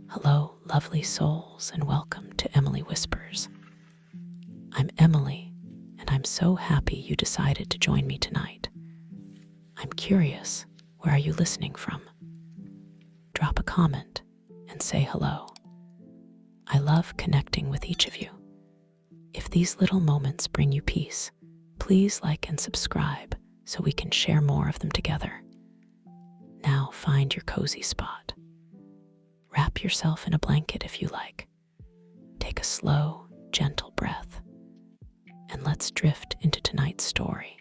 Hello, lovely souls, and welcome to Emily Whispers. I'm Emily, and I'm so happy you decided to join me tonight. I'm curious, where are you listening from? Drop a comment and say hello. I love connecting with each of you. If these little moments bring you peace, please like and subscribe so we can share more of them together. Now find your cozy spot. Wrap yourself in a blanket if you like. Take a slow, gentle breath, and let's drift into tonight's story.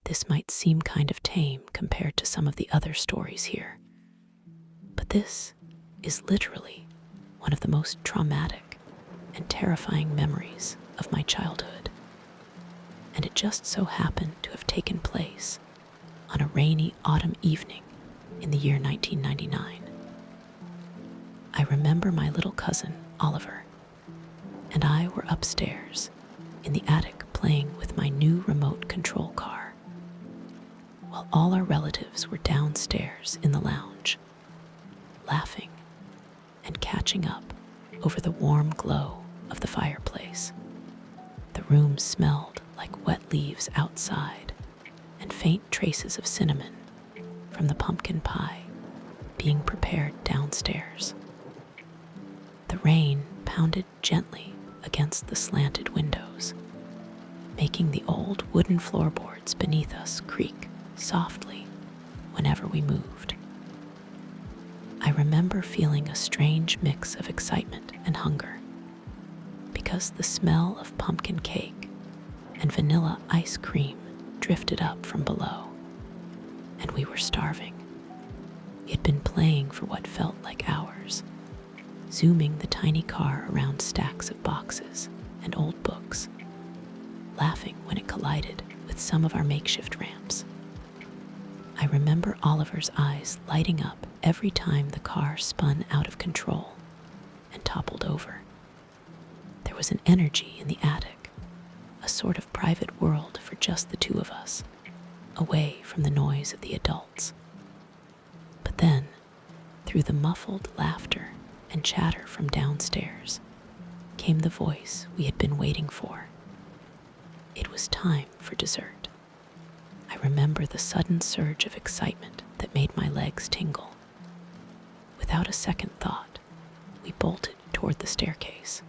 This might seem kind of tame compared to some of the other stories here, but this is literally one of the most traumatic and terrifying memories of my childhood. And it just so happened to have taken place on a rainy autumn evening in the year 1999. I remember my little cousin, Oliver, and I were upstairs in the attic playing with my new remote control car, while all our relatives were downstairs in the lounge, laughing and catching up over the warm glow of the fireplace. The room smelled like wet leaves outside and faint traces of cinnamon from the pumpkin pie being prepared downstairs. The rain pounded gently against the slanted windows, making the old wooden floorboards beneath us creak softly whenever we moved. I remember feeling a strange mix of excitement and hunger, because the smell of pumpkin cake and vanilla ice cream drifted up from below, and we were starving. It had been playing for what felt like hours, zooming the tiny car around stacks of boxes and old books, laughing when it collided with some of our makeshift ramps. I remember Oliver's eyes lighting up every time the car spun out of control and toppled over. There was an energy in the attic, a sort of private world for just the two of us, away from the noise of the adults. But then, through the muffled laughter and chatter from downstairs, came the voice we had been waiting for. It was time for dessert. I remember the sudden surge of excitement that made my legs tingle. Without a second thought, we bolted toward the staircase.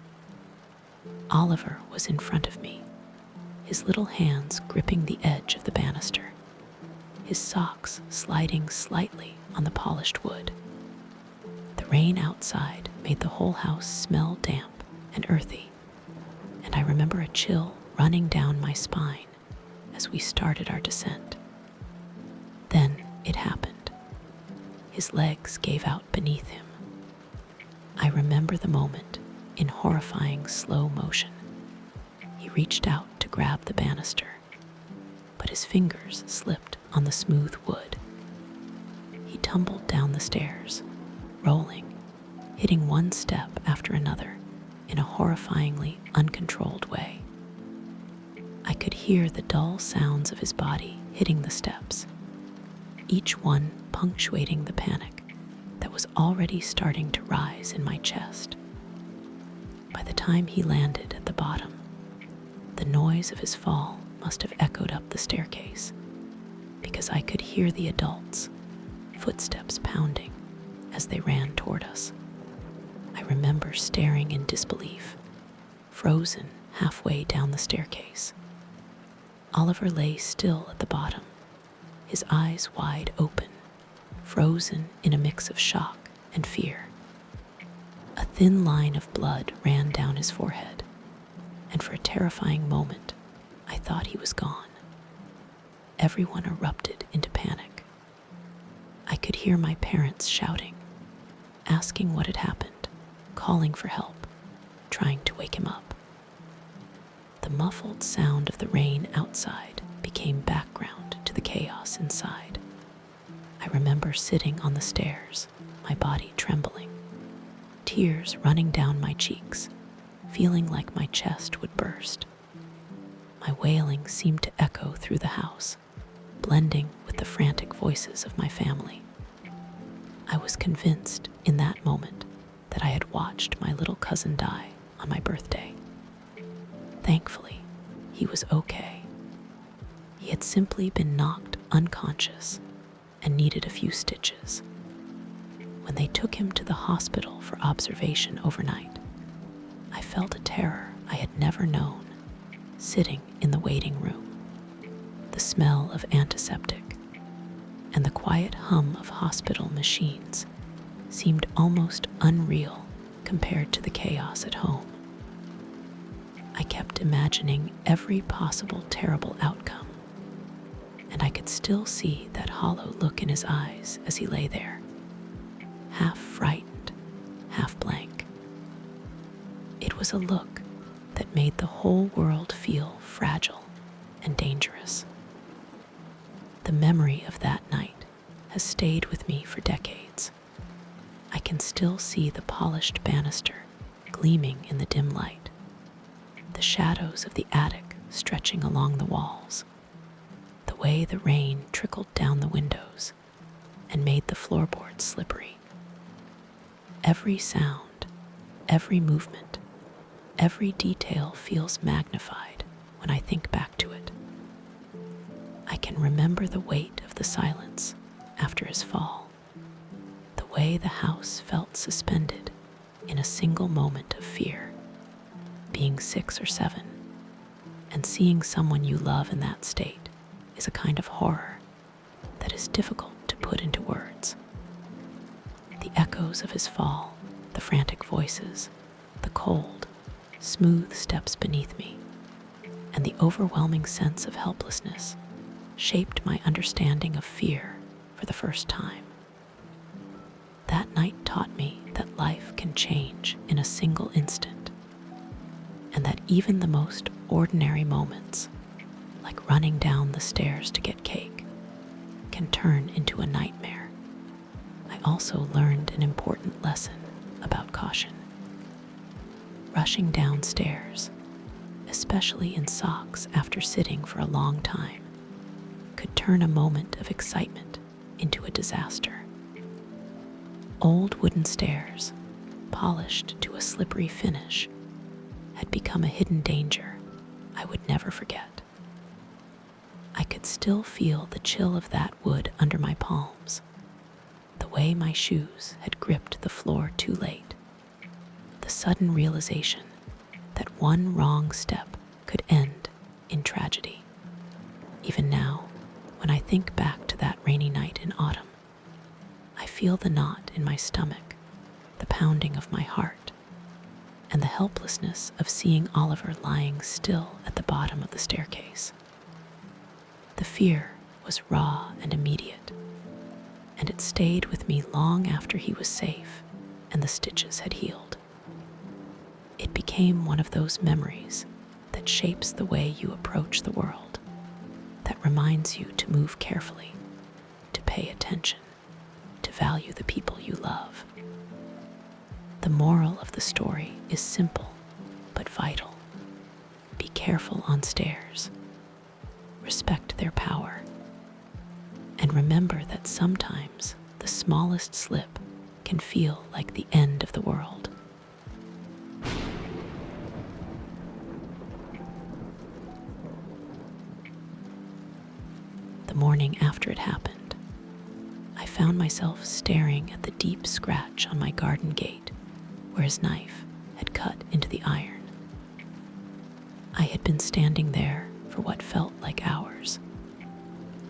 Oliver was in front of me, his little hands gripping the edge of the banister, his socks sliding slightly on the polished wood. The rain outside made the whole house smell damp and earthy, and I remember a chill running down my spine as we started our descent. Then it happened. His legs gave out beneath him. I remember the moment in horrifying slow motion. He reached out to grab the banister, but his fingers slipped on the smooth wood. He tumbled down the stairs, rolling, hitting one step after another in a horrifyingly uncontrolled way. I could hear the dull sounds of his body hitting the steps, each one punctuating the panic that was already starting to rise in my chest. By the time he landed at the bottom, the noise of his fall must have echoed up the staircase, because I could hear the adults, footsteps pounding as they ran toward us. I remember staring in disbelief, frozen halfway down the staircase. Oliver lay still at the bottom, his eyes wide open, frozen in a mix of shock and fear. A thin line of blood ran down his forehead, and for a terrifying moment, I thought he was gone. Everyone erupted into panic. I could hear my parents shouting, asking what had happened, calling for help, trying to wake him up. The muffled sound of the rain outside became background to the chaos inside. I remember sitting on the stairs, my body trembling, tears running down my cheeks, feeling like my chest would burst. My wailing seemed to echo through the house, blending with the frantic voices of my family. I was convinced in that moment that I had watched my little cousin die on my birthday. Thankfully, he was okay. He had simply been knocked unconscious and needed a few stitches. When they took him to the hospital for observation overnight, I felt a terror I had never known sitting in the waiting room. The smell of antiseptic and the quiet hum of hospital machines seemed almost unreal compared to the chaos at home. I kept imagining every possible terrible outcome, and I could still see that hollow look in his eyes as he lay there, half frightened, half blank. It was a look that made the whole world feel fragile and dangerous. The memory of that night has stayed with me for decades. I can still see the polished banister gleaming in the dim light, the shadows of the attic stretching along the walls, the way the rain trickled down the windows and made the floorboards slippery. Every sound, every movement, every detail feels magnified when I think back to it. I can remember the weight of the silence after his fall, the way the house felt suspended in a single moment of fear. Being 6 or 7 and seeing someone you love in that state is a kind of horror that is difficult to put into words. The echoes of his fall, the frantic voices, the cold, smooth steps beneath me, and the overwhelming sense of helplessness shaped my understanding of fear for the first time. That night taught me that life can change in a single instant, and that even the most ordinary moments, like running down the stairs to get cake, can turn into a nightmare. I also learned an important lesson about caution. Rushing downstairs, especially in socks after sitting for a long time, could turn a moment of excitement into a disaster. Old wooden stairs, polished to a slippery finish, had become a hidden danger I would never forget. I could still feel the chill of that wood under my palms, the way my shoes had gripped the floor too late, the sudden realization that one wrong step could end in tragedy. Even now, when I think back to that rainy night in autumn, I feel the knot in my stomach, the pounding of my heart, and the helplessness of seeing Oliver lying still at the bottom of the staircase. The fear was raw and immediate, and it stayed with me long after he was safe and the stitches had healed. It became one of those memories that shapes the way you approach the world, that reminds you to move carefully, to pay attention, to value the people you love. The moral of the story is simple but vital. Be careful on stairs. Respect their power. And remember that sometimes the smallest slip can feel like the end of the world. The morning after it happened, I found myself staring at the deep scratch on my garden gate where his knife had cut into the iron. I had been standing there for what felt like hours,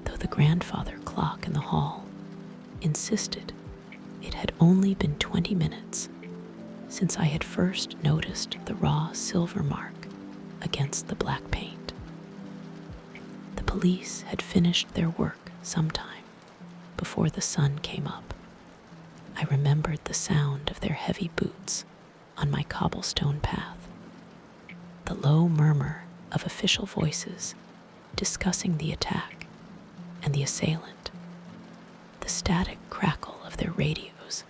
though the grandfather clock in the hall insisted it had only been 20 minutes since I had first noticed the raw silver mark against the black paint. The police had finished their work sometime before the sun came up. I remembered the sound of their heavy boots on my cobblestone path, the low murmur of official voices discussing the attack and the assailant, the static crackle of their radios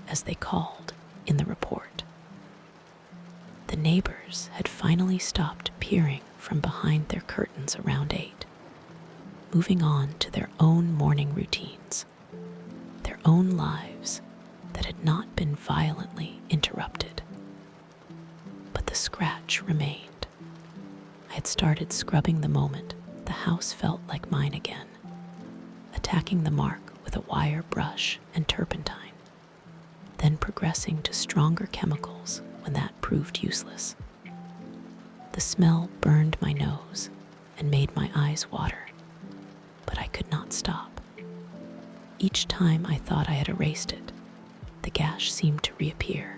as they called in the report. The neighbors had finally stopped peering from behind their curtains around 8, moving on to their own morning routines, their own lives that had not been violently interrupted. But the scratch remained. I had started scrubbing the moment the house felt like mine again, attacking the mark with a wire brush and turpentine, then progressing to stronger chemicals when that proved useless. The smell burned my nose and made my eyes water, but I could not stop. Each time I thought I had erased it, the gash seemed to reappear,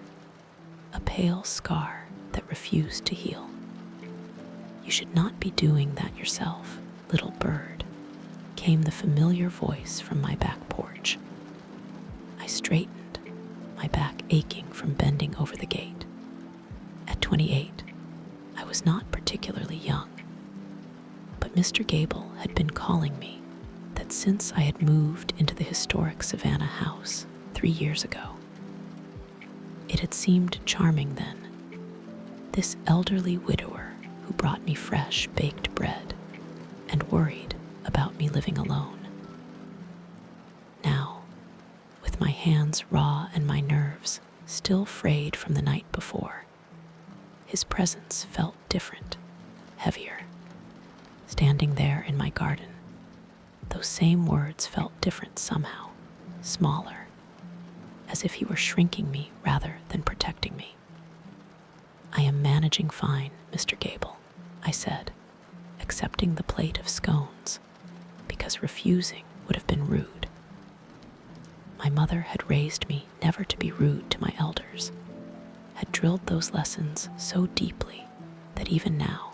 a pale scar that refused to heal. "You should not be doing that yourself, little bird," came the familiar voice from my back porch. I straightened, my back aching from bending over the gate. At 28, I was not particularly young, but Mr. Gable had been calling me that since I had moved into the historic Savannah house 3 years ago. It had seemed charming then, this elderly widower who brought me fresh baked bread and worried about me living alone. Now, with my hands raw and my nerves still frayed from the night before, his presence felt different, heavier. Standing there in my garden, those same words felt different somehow, smaller, as if he were shrinking me rather than protecting me. "I am managing fine, Mr. Gable," I said, accepting the plate of scones, because refusing would have been rude. My mother had raised me never to be rude to my elders, had drilled those lessons so deeply that even now,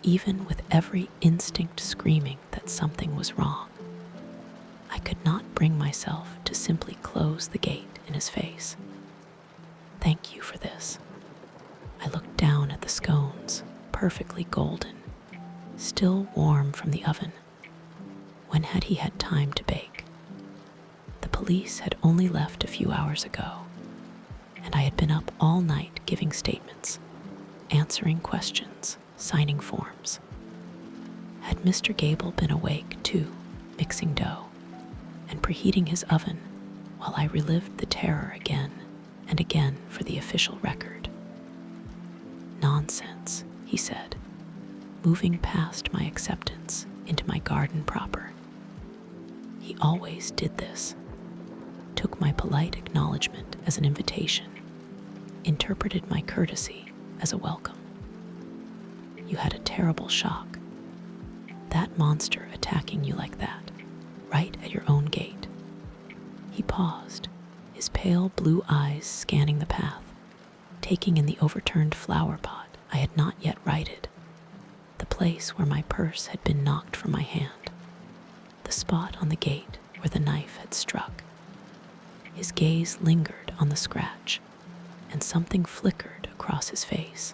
even with every instinct screaming that something was wrong, I could not bring myself to simply close the gate in his face. "Thank you for this." I looked down at the scones, perfectly golden, still warm from the oven. When had he had time to bake? The police had only left a few hours ago, and I had been up all night giving statements, answering questions, signing forms. Had Mr. Gable been awake too, mixing dough and preheating his oven while I relived the terror again and again for the official record? "Nonsense," he said, moving past my acceptance into my garden proper. He always did this, took my polite acknowledgement as an invitation, interpreted my courtesy as a welcome. "You had a terrible shock. That monster attacking you like that, right at your own gate." He paused, his pale blue eyes scanning the path, taking in the overturned flower pot I had not yet righted, the place where my purse had been knocked from my hand, the spot on the gate where the knife had struck. His gaze lingered on the scratch, and something flickered across his face.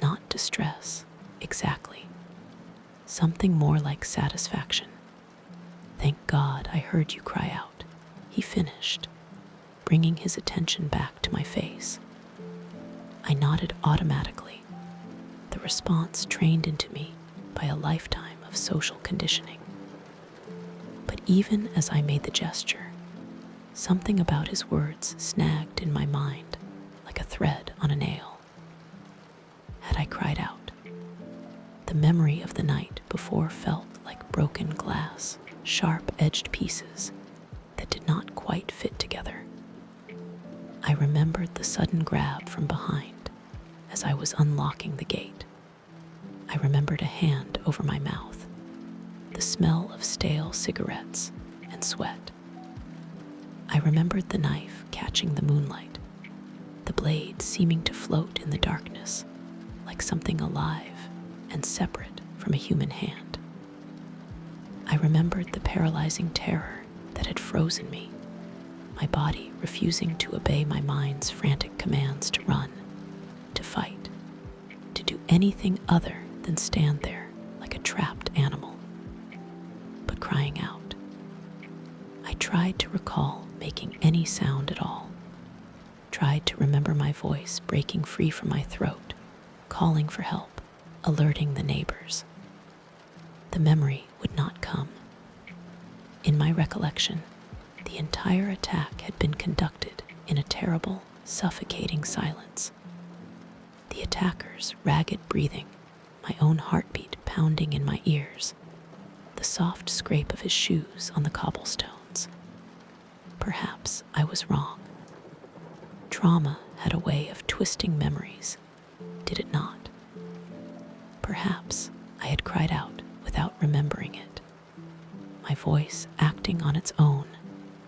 Not distress, exactly. Something more like satisfaction. "Thank God I heard you cry out," he finished, bringing his attention back to my face. I nodded automatically, the response trained into me by a lifetime of social conditioning. But even as I made the gesture, something about his words snagged in my mind like a thread on a nail. Had I cried out? The memory of the night before felt like broken glass, sharp-edged pieces that did not quite fit together. I remembered the sudden grab from behind as I was unlocking the gate. I remembered a hand over my mouth, the smell of stale cigarettes and sweat. I remembered the knife catching the moonlight, the blade seeming to float in the darkness like something alive and separate from a human hand. I remembered the paralyzing terror that had frozen me, my body refusing to obey my mind's frantic commands to run, to fight, to do anything other than stand there like a trapped animal, but crying out. I tried to recall making any sound at all, tried to remember my voice breaking free from my throat, calling for help, alerting the neighbors. The memory would not come. In my recollection, the entire attack had been conducted in a terrible, suffocating silence. The attacker's ragged breathing, my own heartbeat pounding in my ears, the soft scrape of his shoes on the cobblestones. Perhaps I was wrong. Trauma had a way of twisting memories, did it not? Perhaps I had cried out without remembering it, my voice acting on its own,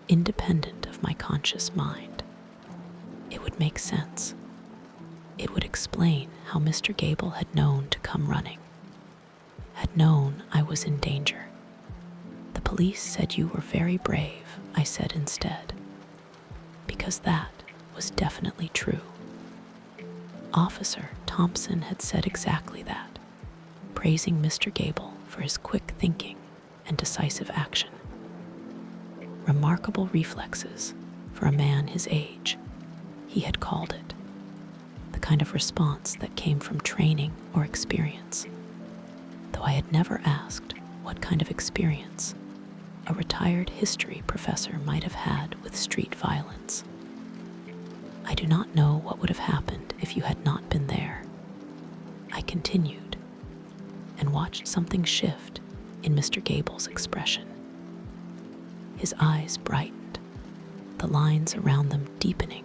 independent of my conscious mind. It would make sense. It would explain how Mr. Gable had known to come running, had known I was in danger. The police said you were very brave, I said instead, because that was definitely true. Officer Thompson had said exactly that, praising Mr. Gable for his quick thinking and decisive action. Remarkable reflexes for a man his age, he had called it, the kind of response that came from training or experience, though I had never asked what kind of experience a retired history professor might have had with street violence. I do not know what would have happened if you had not been there. I continued and watched something shift in Mr. Gable's expression. His eyes brightened, the lines around them deepening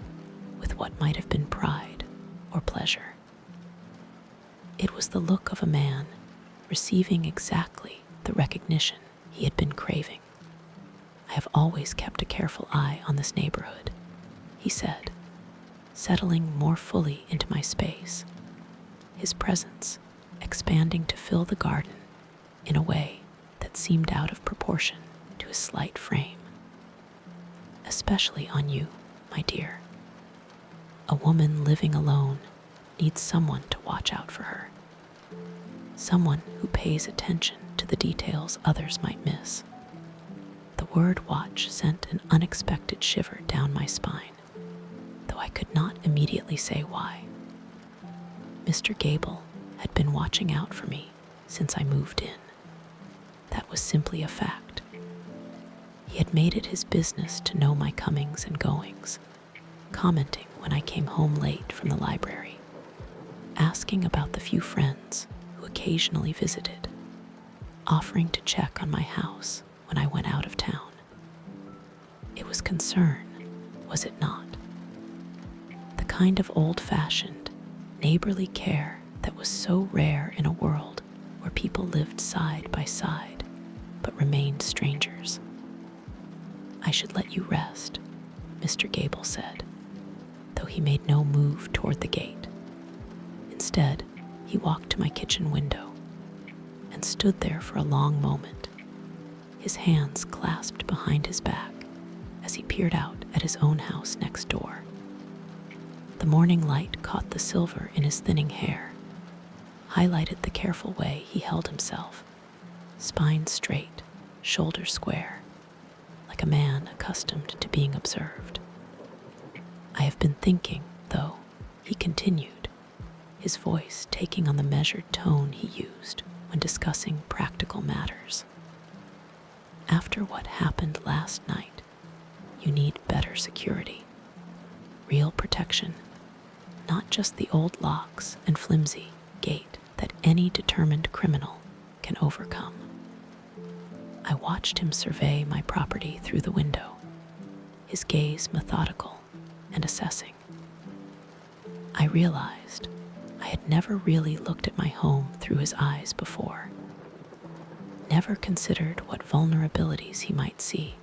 with what might have been pride or pleasure. It was the look of a man receiving exactly the recognition he had been craving. I have always kept a careful eye on this neighborhood, he said, settling more fully into my space, his presence expanding to fill the garden in a way that seemed out of proportion to his slight frame. Especially on you, my dear. A woman living alone needs someone to watch out for her, someone who pays attention to the details others might miss. The word watch sent an unexpected shiver down my spine, though I could not immediately say why. Mr. Gable had been watching out for me since I moved in. That was simply a fact. He had made it his business to know my comings and goings, commenting when I came home late from the library, asking about the few friends who occasionally visited, offering to check on my house when I went out of town. It was concern, was it not? The kind of old-fashioned, neighborly care that was so rare in a world where people lived side by side but remained strangers. I should let you rest, Mr. Gable said, though he made no move toward the gate. Instead, he walked to my kitchen window and stood there for a long moment, his hands clasped behind his back as he peered out at his own house next door. The morning light caught the silver in his thinning hair, highlighted the careful way he held himself, spine straight, shoulders square, like a man accustomed to being observed. I have been thinking, though, he continued, his voice taking on the measured tone he used when discussing practical matters. After what happened last night, you need better security, real protection, not just the old locks and flimsy gate that any determined criminal can overcome. I watched him survey my property through the window, his gaze methodical and assessing. I realized I had never really looked at my home through his eyes before, never considered what vulnerabilities he might see,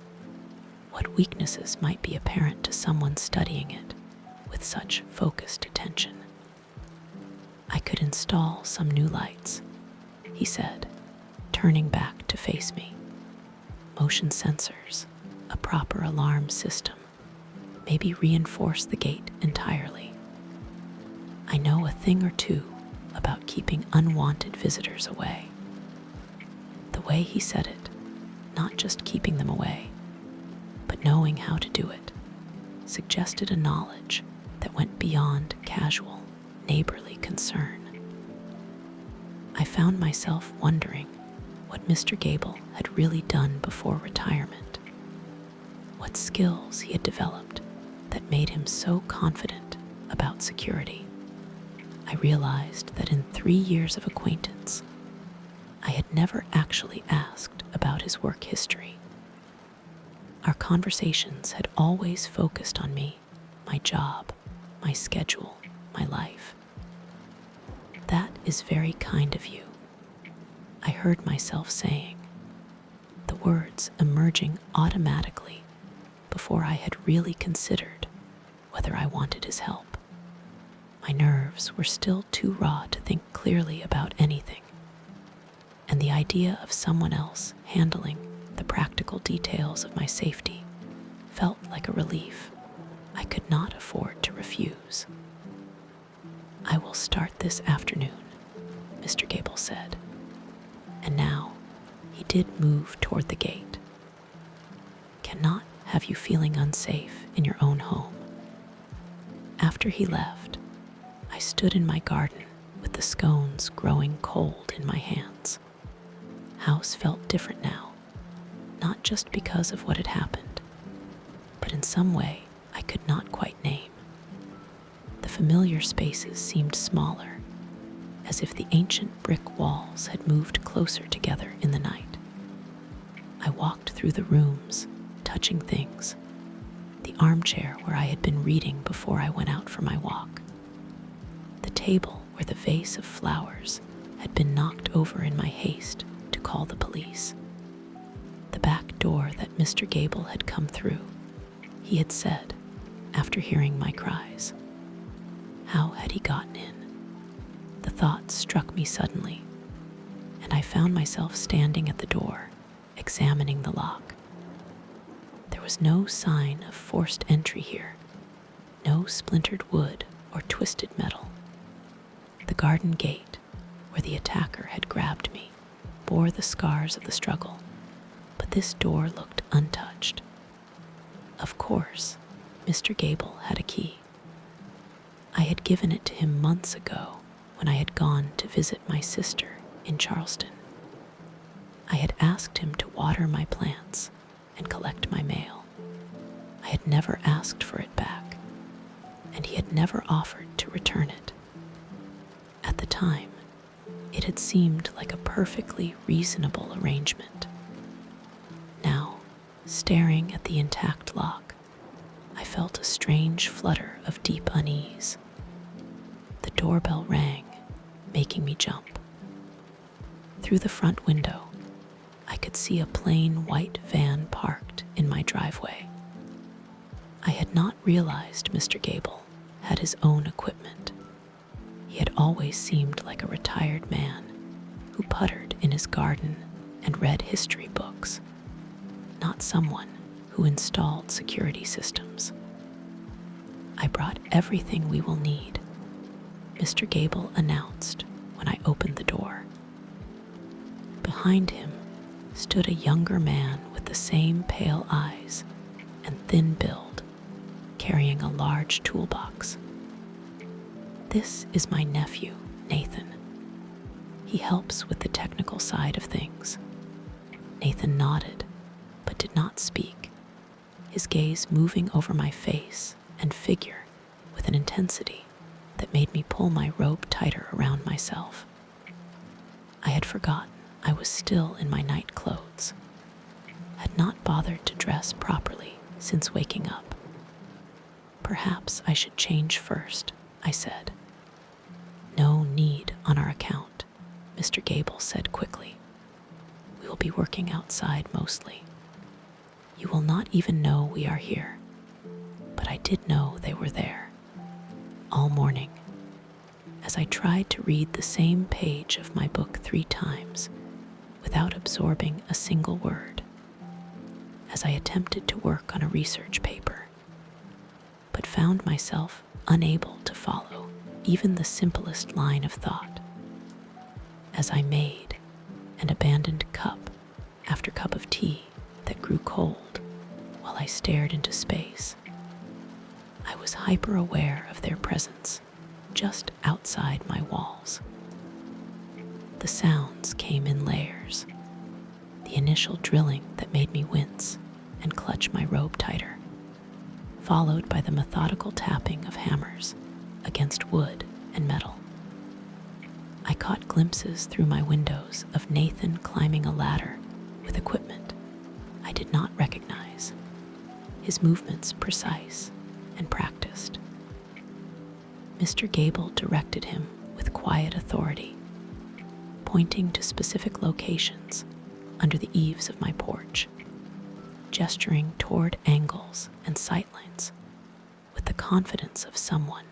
what weaknesses might be apparent to someone studying it with such focused attention. I could install some new lights, he said, turning back to face me. Motion sensors, a proper alarm system, maybe reinforce the gate entirely. I know a thing or two about keeping unwanted visitors away. The way he said it, not just keeping them away, but knowing how to do it, suggested a knowledge that went beyond casual, neighborly concern. I found myself wondering what Mr. Gable had really done before retirement, what skills he had developed that made him so confident about security. I realized that in 3 years of acquaintance, I had never actually asked about his work history. Our conversations had always focused on me, my job, my schedule, my life. "That is very kind of you," I heard myself saying, the words emerging automatically before I had really considered whether I wanted his help. My nerves were still too raw to think clearly about anything, and the idea of someone else handling the practical details of my safety felt like a relief I could not afford to refuse. "I will start this afternoon," Mr. Gable said, and now he did move toward the gate. "Cannot have you feeling unsafe in your own home." After he left, I stood in my garden with the scones growing cold in my hands. House felt different now, not just because of what had happened, but in some way I could not quite name. The familiar spaces seemed smaller, as if the ancient brick walls had moved closer together in the night. I walked through the rooms, touching things, the armchair where I had been reading before I went out for my walk, the table where the vase of flowers had been knocked over in my haste to call the police, the back door that Mr. Gable had come through, he had said, after hearing my cries. How had he gotten in? The thought struck me suddenly, and I found myself standing at the door, examining the lock. There was no sign of forced entry here, no splintered wood or twisted metal. The garden gate, where the attacker had grabbed me, bore the scars of the struggle, but this door looked untouched. Of course, Mr. Gable had a key. I had given it to him months ago when I had gone to visit my sister in Charleston. I had asked him to water my plants and collect my mail. I had never asked for it back, and he had never offered to return it. At the time, it had seemed like a perfectly reasonable arrangement. Now, staring at the intact lock, I felt a strange flutter of deep unease. The doorbell rang, making me jump. Through the front window, I could see a plain white van parked in my driveway. I had not realized Mr. Gable had his own equipment. He had always seemed like a retired man who puttered in his garden and read history books, not someone who installed security systems. "I brought everything we will need," Mr. Gable announced when I opened the door. Behind him stood a younger man with the same pale eyes and thin build, carrying a large toolbox. "This is my nephew, Nathan. He helps with the technical side of things." Nathan nodded, but did not speak, his gaze moving over my face and figure with an intensity that made me pull my robe tighter around myself. I had forgotten I was still in my night clothes, had not bothered to dress properly since waking up. "Perhaps I should change first," I said. "No need on our account," Mr. Gable said quickly. "We will be working outside mostly. You will not even know we are here, but I did know they were there all morning." As I tried to read the same page of my book 3 times without absorbing a single word, as I attempted to work on a research paper, but found myself unable to follow even the simplest line of thought, as I made and abandoned cup after cup of tea that grew cold while I stared into space. I was hyper aware of their presence just outside my walls. The sounds came in layers. The initial drilling that made me wince and clutch my robe tighter, followed by the methodical tapping of hammers against wood and metal. I caught glimpses through my windows of Nathan climbing a ladder with equipment I did not recognize, his movements precise and practiced. Mr. Gable directed him with quiet authority, pointing to specific locations under the eaves of my porch, gesturing toward angles and sightlines with the confidence of someone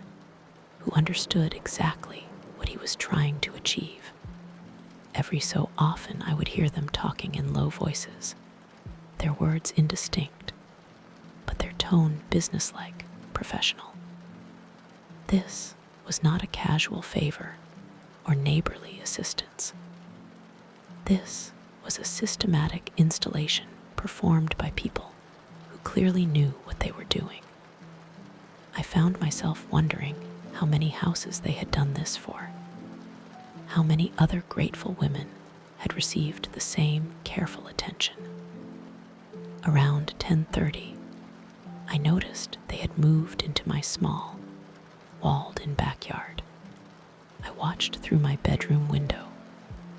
who understood exactly what he was trying to achieve. Every so often I would hear them talking in low voices, their words indistinct, but their tone businesslike, professional. This was not a casual favor or neighborly assistance. This was a systematic installation performed by people who clearly knew what they were doing. I found myself wondering how many houses they had done this for, how many other grateful women had received the same careful attention. Around 10:30, I noticed they had moved into my small, walled-in backyard. I watched through my bedroom window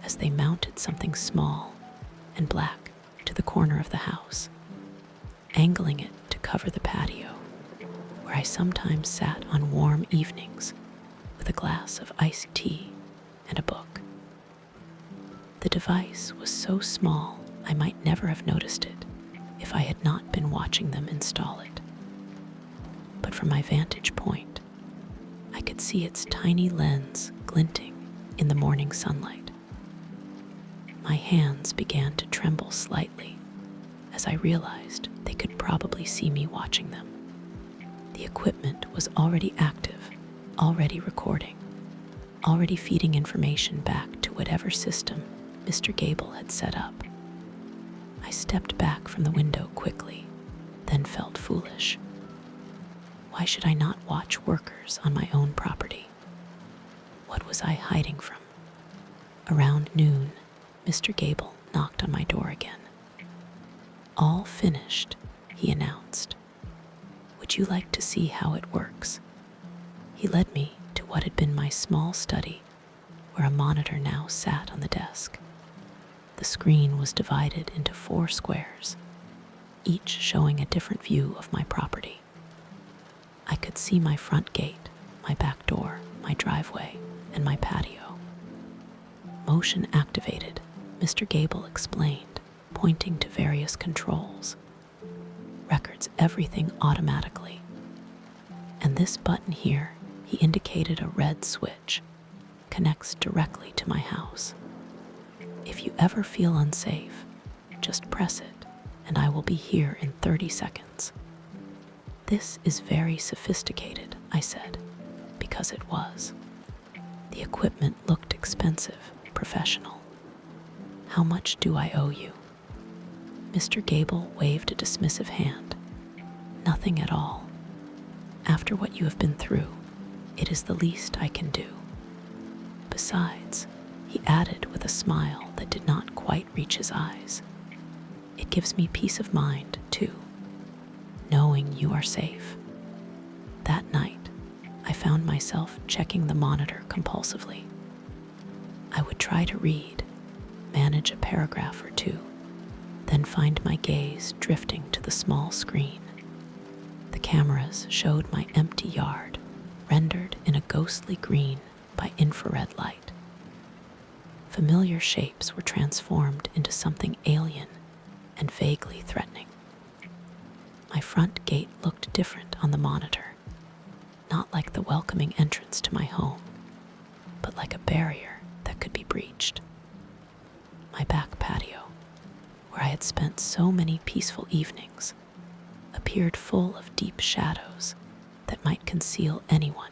as they mounted something small and black to the corner of the house, angling it to cover the patio, where I sometimes sat on warm evenings with a glass of iced tea and a book. The device was so small I might never have noticed it if I had not been watching them install it. But from my vantage point, I could see its tiny lens glinting in the morning sunlight. My hands began to tremble slightly as I realized they could probably see me watching them. The equipment was already active, already recording, already feeding information back to whatever system Mr. Gable had set up. I stepped back from the window quickly, then felt foolish. Why should I not watch workers on my own property? What was I hiding from? Around noon, Mr. Gable knocked on my door again. "All finished," he announced. "Would you like to see how it works?" He led me to what had been my small study, where a monitor now sat on the desk. The screen was divided into 4 squares, each showing a different view of my property. I could see my front gate, my back door, my driveway, and my patio. "Motion activated," Mr. Gable explained, pointing to various controls. "Records everything automatically. And this button here," he indicated a red switch, "connects directly to my house. If you ever feel unsafe, just press it, and I will be here in 30 seconds. "This is very sophisticated," I said, because it was. The equipment looked expensive, professional. "How much do I owe you?" Mr. Gable waved a dismissive hand. "Nothing at all. After what you have been through, it is the least I can do. Besides," he added with a smile that did not quite reach his eyes, "it gives me peace of mind, too, knowing you are safe." That night, I found myself checking the monitor compulsively. I would try to read, manage a paragraph or two, then find my gaze drifting to the small screen. The cameras showed my empty yard, rendered in a ghostly green by infrared light. Familiar shapes were transformed into something alien and vaguely threatening. My front gate looked different on the monitor, not like the welcoming entrance to my home, but like a barrier that could be breached. My back patio, where I had spent so many peaceful evenings, appeared full of deep shadows that might conceal anyone.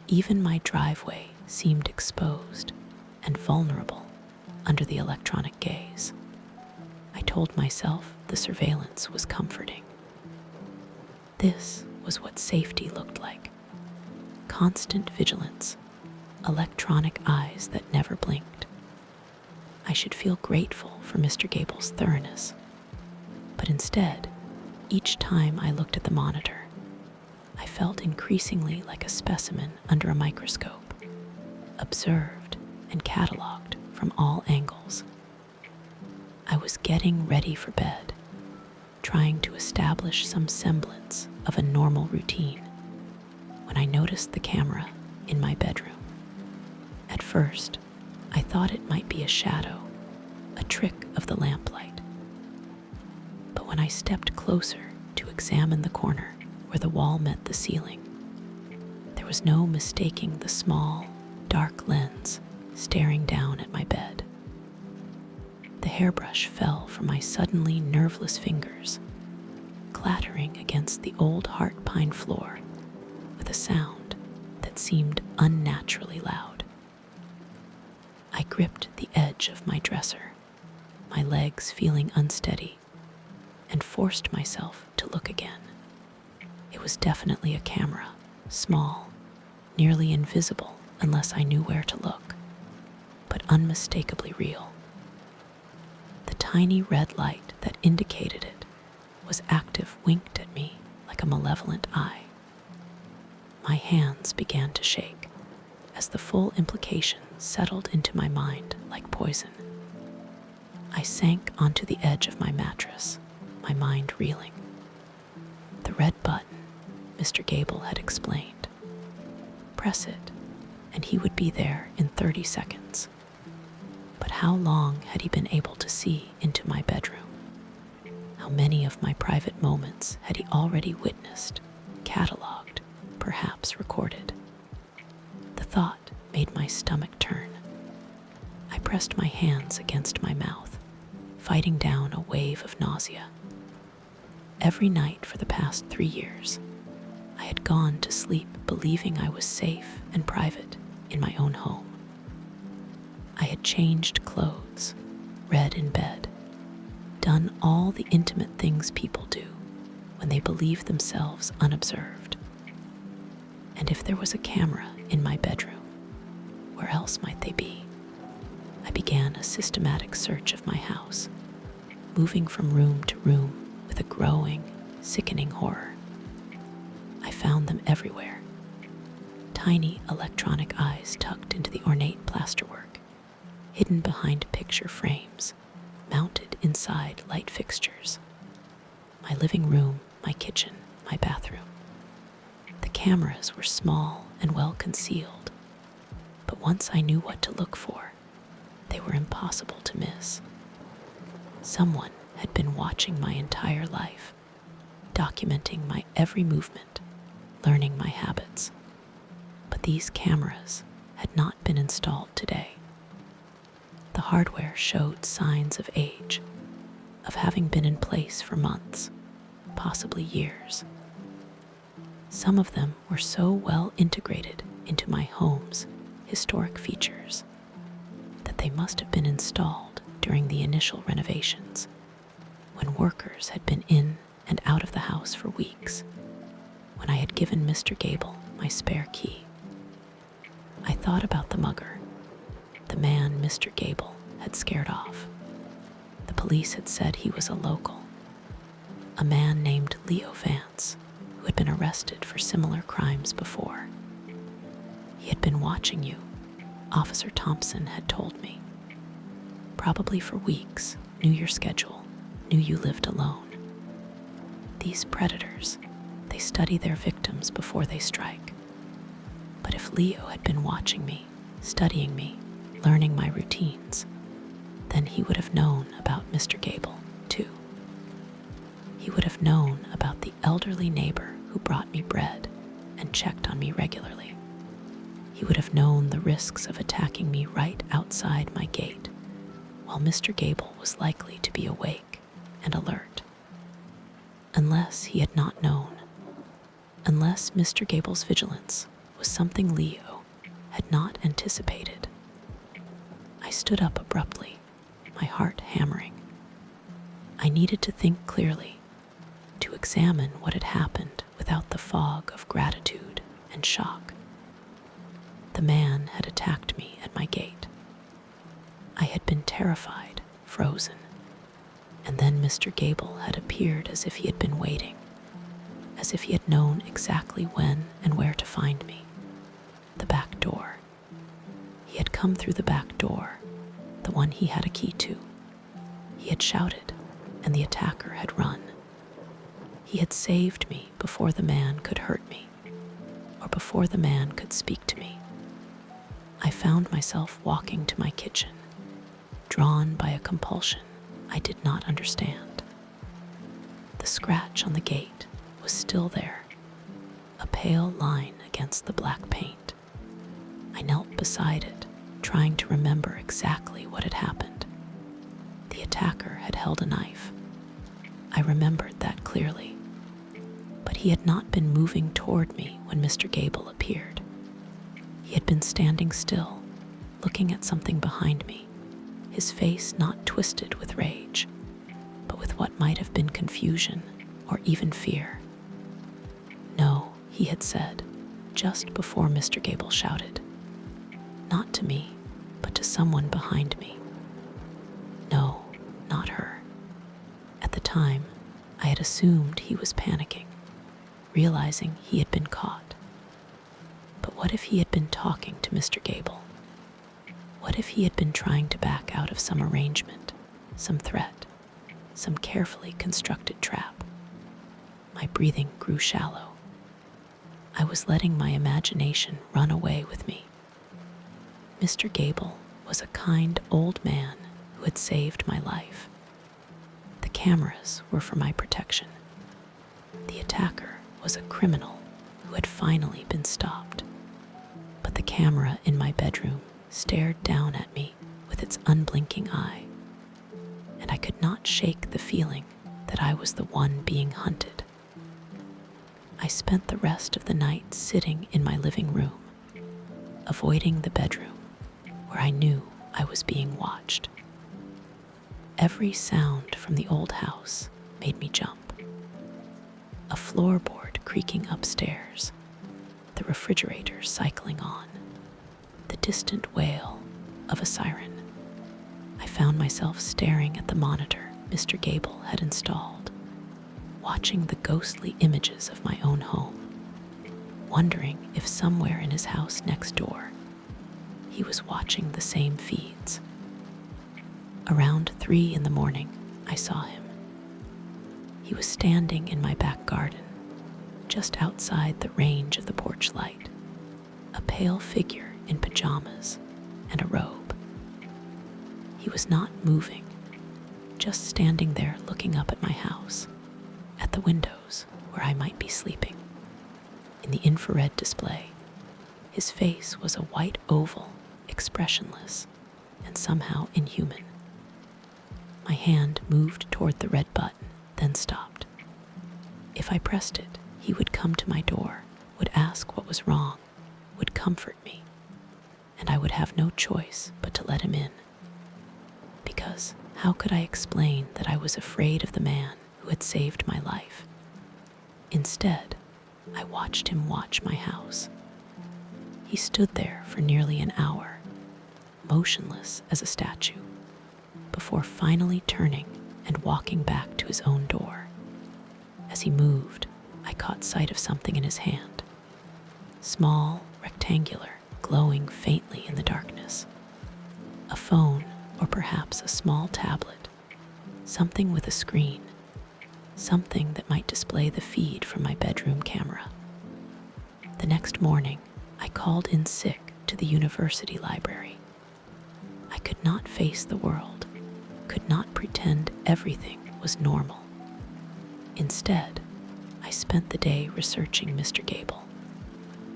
Even my driveway seemed exposed and vulnerable under the electronic gaze. I told myself the surveillance was comforting. This was what safety looked like. Constant vigilance, electronic eyes that never blinked. I should feel grateful for Mr. Gable's thoroughness. But instead, each time I looked at the monitor, I felt increasingly like a specimen under a microscope, observed and cataloged from all angles. I was getting ready for bed, trying to establish some semblance of a normal routine, when I noticed the camera in my bedroom. At first, I thought it might be a shadow, a trick of the lamplight. But when I stepped closer to examine the corner where the wall met the ceiling, there was no mistaking the small, dark lens staring down at my bed. The hairbrush fell from my suddenly nerveless fingers, clattering against the old heart pine floor with a sound that seemed unnaturally loud. I gripped the edge of my dresser, my legs feeling unsteady, and forced myself to look again. It was definitely a camera, small, nearly invisible unless I knew where to look, but unmistakably real. The tiny red light that indicated it was active, winked at me like a malevolent eye. My hands began to shake as the full implication settled into my mind like poison. I sank onto the edge of my mattress, my mind reeling. The red button, Mr. Gable had explained. Press it, and he would be there in 30 seconds. But how long had he been able to see into my bedroom? How many of my private moments had he already witnessed, cataloged, perhaps recorded? The thought made my stomach turn. I pressed my hands against my mouth, fighting down a wave of nausea. Every night for the past 3 years, I had gone to sleep believing I was safe and private in my own home. I had changed clothes, read in bed, done all the intimate things people do when they believe themselves unobserved. And if there was a camera in my bedroom, where else might they be? I began a systematic search of my house, moving from room to room with a growing, sickening horror. I found them everywhere. Tiny electronic eyes tucked into the ornate plasterwork, hidden behind picture frames, mounted inside light fixtures. My living room, my kitchen, my bathroom. The cameras were small and well concealed, but once I knew what to look for, they were impossible to miss. Someone had been watching my entire life, documenting my every movement, learning my habits. But these cameras had not been installed today. The hardware showed signs of age, of having been in place for months, possibly years. Some of them were so well integrated into my home's historic features that they must have been installed during the initial renovations, when workers had been in and out of the house for weeks, when I had given Mr. Gable my spare key. I thought about the mugger, the man Mr. Gable had scared off. The police had said he was a local, a man named Leo Vance, who had been arrested for similar crimes before. He had been watching you, Officer Thompson had told me. Probably for weeks, knew your schedule, knew you lived alone. These predators, they study their victims before they strike. But if Leo had been watching me, studying me, learning my routines, then he would have known about Mr. Gable, too. He would have known about the elderly neighbor who brought me bread and checked on me regularly. He would have known the risks of attacking me right outside my gate, while Mr. Gable was likely to be awake and alert. Unless he had not known, unless Mr. Gable's vigilance was something Leo had not anticipated. I stood up abruptly, my heart hammering. I needed to think clearly, to examine what had happened with without the fog of gratitude and shock. The man had attacked me at my gate. I had been terrified, frozen, and then Mr. Gable had appeared as if he had been waiting, as if he had known exactly when and where to find me. The back door. He had come through the back door, the one he had a key to. He had shouted, and the attacker had run. He had saved me before the man could hurt me, or before the man could speak to me. I found myself walking to my kitchen, drawn by a compulsion I did not understand. The scratch on the gate was still there, a pale line against the black paint. I knelt beside it, trying to remember exactly what had happened. The attacker had held a knife. I remembered that clearly. But he had not been moving toward me when Mr. Gable appeared. He had been standing still, looking at something behind me, his face not twisted with rage, but with what might have been confusion or even fear. "No," he had said, just before Mr. Gable shouted. Not to me, but to someone behind me. No, not her. At the time, I had assumed he was panicking, realizing he had been caught. But what if he had been talking to Mr. Gable? What if he had been trying to back out of some arrangement, some threat, some carefully constructed trap? My breathing grew shallow. I was letting my imagination run away with me. Mr. Gable was a kind old man who had saved my life. The cameras were for my protection. The attacker was a criminal who had finally been stopped. But the camera in my bedroom stared down at me with its unblinking eye, and I could not shake the feeling that I was the one being hunted. I spent the rest of the night sitting in my living room, avoiding the bedroom where I knew I was being watched. Every sound from the old house made me jump. A floorboard creaking upstairs, the refrigerator cycling on, the distant wail of a siren. I found myself staring at the monitor Mr. Gable had installed, watching the ghostly images of my own home, wondering if somewhere in his house next door he was watching the same feeds. Around 3 a.m, I saw him. He was standing in my back garden, just outside the range of the porch light, a pale figure in pajamas and a robe. He was not moving, just standing there looking up at my house, at the windows where I might be sleeping. In the infrared display, his face was a white oval, expressionless, and somehow inhuman. My hand moved toward the red button, then stopped. If I pressed it, he would come to my door, would ask what was wrong, would comfort me, and I would have no choice but to let him in. Because how could I explain that I was afraid of the man who had saved my life? Instead, I watched him watch my house. He stood there for nearly an hour, motionless as a statue, before finally turning and walking back to his own door. As he moved, I caught sight of something in his hand. Small, rectangular, glowing faintly in the darkness. A phone, or perhaps a small tablet. Something with a screen. Something that might display the feed from my bedroom camera. The next morning, I called in sick to the university library. I could not face the world, could not pretend everything was normal. Instead, I spent the day researching Mr. Gable,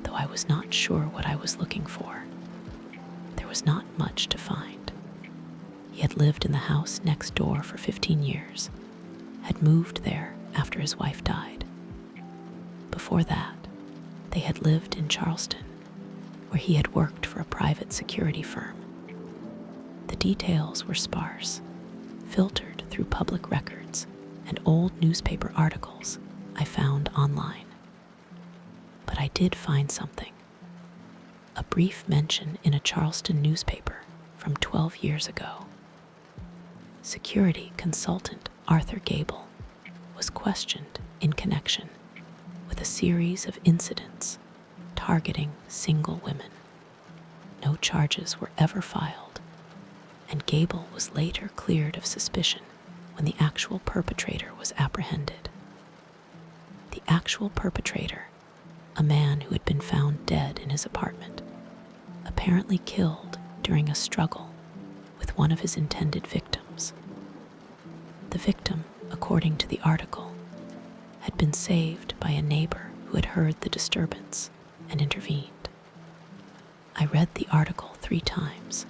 though I was not sure what I was looking for. There was not much to find. He had lived in the house next door for 15 years, had moved there after his wife died. Before that, they had lived in Charleston, where he had worked for a private security firm. The details were sparse, filtered through public records and old newspaper articles I found online. I did find something. A brief mention in a Charleston newspaper from 12 years ago. Security consultant Arthur Gable was questioned in connection with a series of incidents targeting single women. No charges were ever filed, and Gable was later cleared of suspicion when the actual perpetrator was apprehended. The actual perpetrator, a man who had been found dead in his apartment, apparently killed during a struggle with one of his intended victims. The victim, according to the article, had been saved by a neighbor who had heard the disturbance and intervened. I read the article 3 times,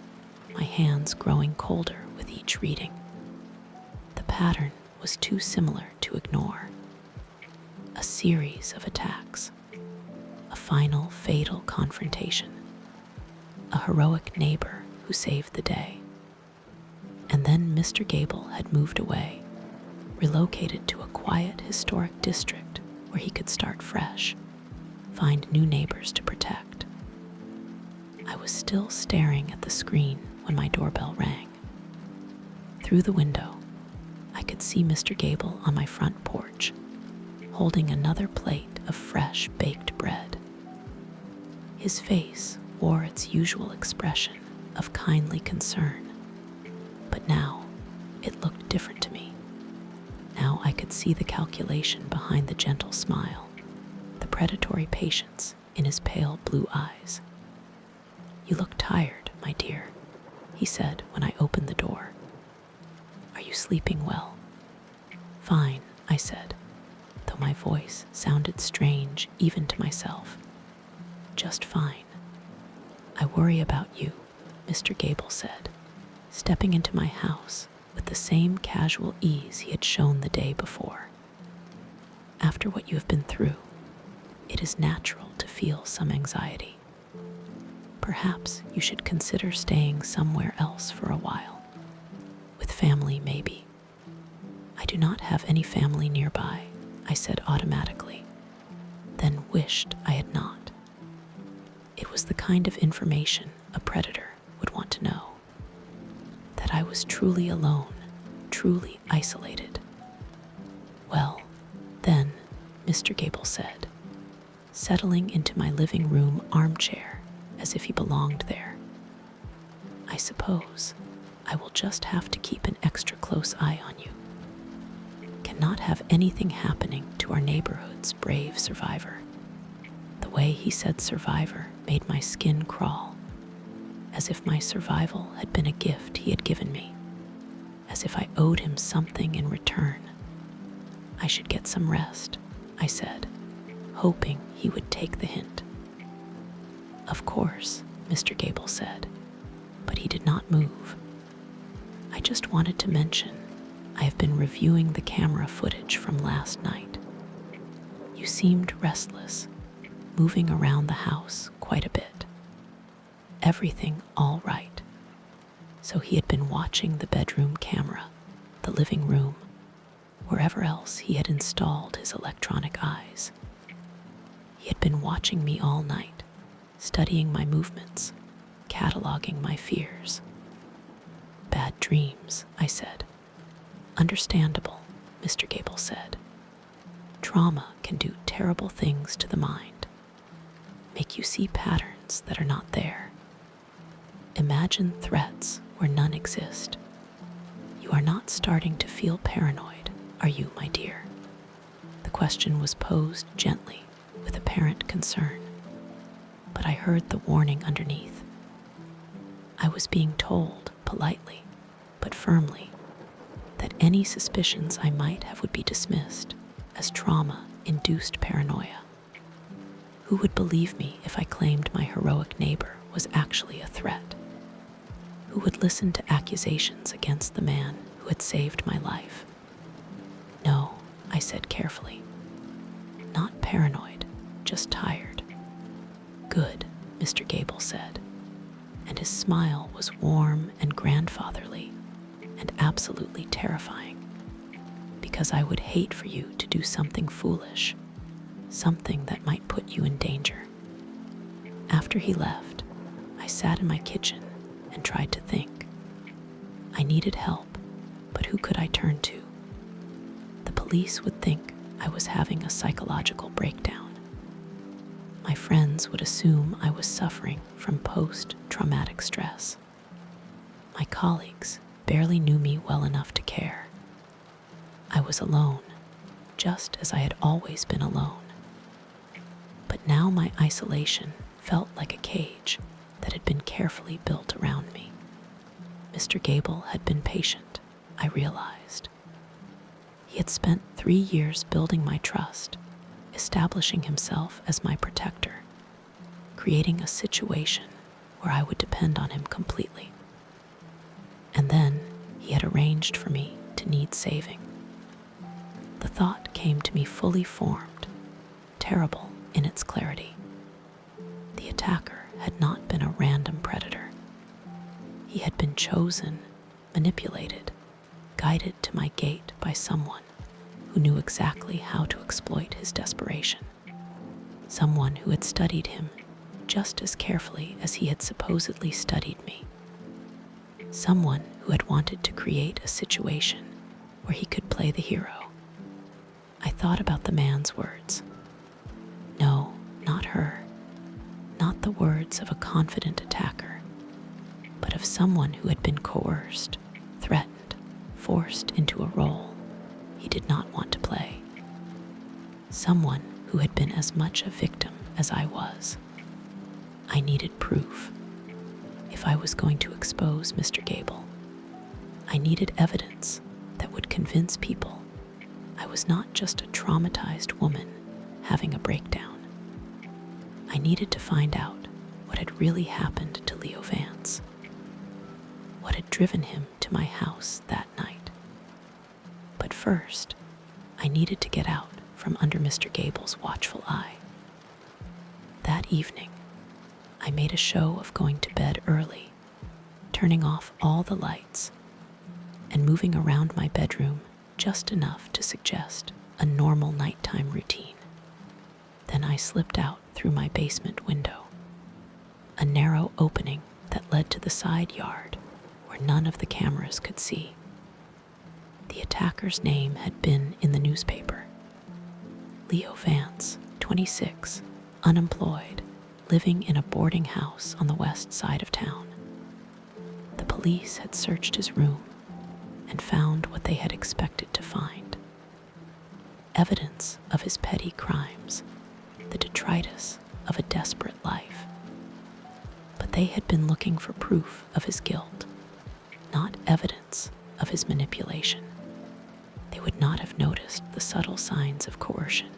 my hands growing colder with each reading. The pattern was too similar to ignore. A series of attacks, a final fatal confrontation, a heroic neighbor who saved the day. And then Mr. Gable had moved away, relocated to a quiet historic district where he could start fresh, find new neighbors to protect. I was still staring at the screen when my doorbell rang. Through the window, I could see Mr. Gable on my front porch, holding another plate of fresh baked bread. His face wore its usual expression of kindly concern, but now it looked different to me. Now I could see the calculation behind the gentle smile, the predatory patience in his pale blue eyes. "You look tired, my dear," he said when I opened the door. "Are you sleeping well?" "Fine," I said, though my voice sounded strange even to myself. "Just fine." "I worry about you," Mr. Gable said, stepping into my house with the same casual ease he had shown the day before. "After what you have been through, it is natural to feel some anxiety. Perhaps you should consider staying somewhere else for a while. With family, maybe." "I do not have any family nearby," I said automatically, then wished I had not. It was the kind of information a predator would want to know. That I was truly alone, truly isolated. "Well, then," Mr. Gable said, settling into my living room armchair as if he belonged there. "I suppose I will just have to keep an extra close eye on you. Cannot have anything happening to our neighborhood's brave survivor." The way he said survivor made my skin crawl, as if my survival had been a gift he had given me, as if I owed him something in return. "I should get some rest," I said, hoping he would take the hint. "Of course," Mr. Gable said, but he did not move. "I just wanted to mention I have been reviewing the camera footage from last night. You seemed restless, moving around the house quite a bit. Everything all right?" So he had been watching the bedroom camera, the living room, wherever else he had installed his electronic eyes. He had been watching me all night, studying my movements, cataloging my fears. "Bad dreams," I said. "Understandable," Mr. Gable said. "Trauma can do terrible things to the mind, make you see patterns that are not there. Imagine threats where none exist. You are not starting to feel paranoid, are you, my dear?" The question was posed gently, with apparent concern, but I heard the warning underneath. I was being told, politely, but firmly, that any suspicions I might have would be dismissed as trauma-induced paranoia. Who would believe me if I claimed my heroic neighbor was actually a threat? Who would listen to accusations against the man who had saved my life? "No," I said carefully. "Not paranoid, just tired." "Good," Mr. Gable said, and his smile was warm and grandfatherly and absolutely terrifying, "because I would hate for you to do something foolish, something that might put you in danger. After he left, I sat in my kitchen and tried to think. I needed help, but who could I turn to? The police would think I was having a psychological breakdown. My friends would assume I was suffering from post-traumatic stress. My colleagues barely knew me well enough to care. I was alone, just as I had always been alone. But now my isolation felt like a cage that had been carefully built around me. Mr. Gable had been patient, I realized. He had spent 3 years building my trust, establishing himself as my protector, creating a situation where I would depend on him completely. And then he had arranged for me to need saving. The thought came to me fully formed, terrible in its clarity. The attacker had not been a random predator. He had been chosen, manipulated, guided to my gate by someone who knew exactly how to exploit his desperation. Someone who had studied him just as carefully as he had supposedly studied me. Someone who had wanted to create a situation where he could play the hero. I thought about the man's words. No, not her. Not the words of a confident attacker, but of someone who had been coerced, threatened, forced into a role he did not want to play. Someone who had been as much a victim as I was. I needed proof. If I was going to expose Mr. Gable, I needed evidence that would convince people I was not just a traumatized woman having a breakdown. I needed to find out what had really happened to Leo Vance, what had driven him to my house that night. But first, I needed to get out from under Mr. Gable's watchful eye. That evening, I made a show of going to bed early, turning off all the lights, and moving around my bedroom just enough to suggest a normal nighttime routine. Then I slipped out through my basement window, a narrow opening that led to the side yard where none of the cameras could see. The attacker's name had been in the newspaper. Leo Vance, 26, unemployed, living in a boarding house on the west side of town. The police had searched his room and found what they had expected to find. Evidence of his petty crimes, the detritus of a desperate life. But they had been looking for proof of his guilt, not evidence of his manipulation. They would not have noticed the subtle signs of coercion,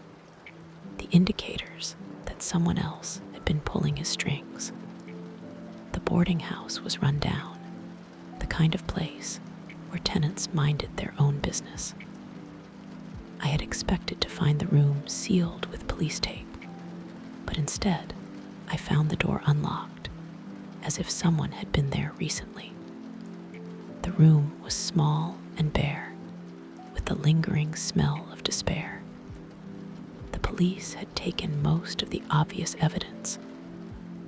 the indicators that someone else had been pulling his strings. The boarding house was run down, the kind of place where tenants minded their own business. I had expected to find the room sealed with police tape, but instead, I found the door unlocked, as if someone had been there recently. The room was small and bare, with the lingering smell of despair. The police had taken most of the obvious evidence,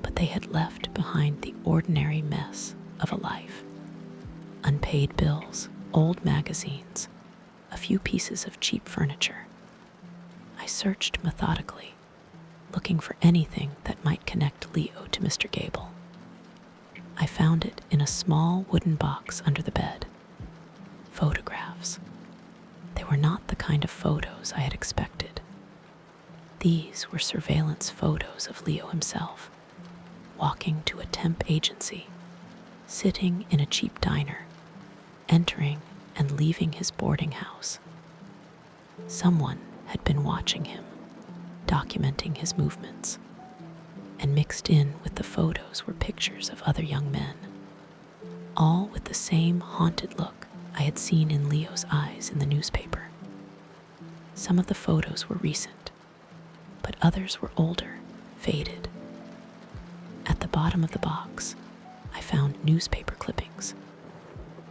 but they had left behind the ordinary mess of a life. Unpaid bills, old magazines, a few pieces of cheap furniture. I searched methodically, looking for anything that might connect Leo to Mr. Gable. I found it in a small wooden box under the bed. Photographs. They were not the kind of photos I had expected. These were surveillance photos of Leo himself, walking to a temp agency, sitting in a cheap diner, entering and leaving his boarding house. Someone had been watching him, documenting his movements, and mixed in with the photos were pictures of other young men, all with the same haunted look I had seen in Leo's eyes in the newspaper. Some of the photos were recent, but others were older, faded. At the bottom of the box, I found newspaper clippings,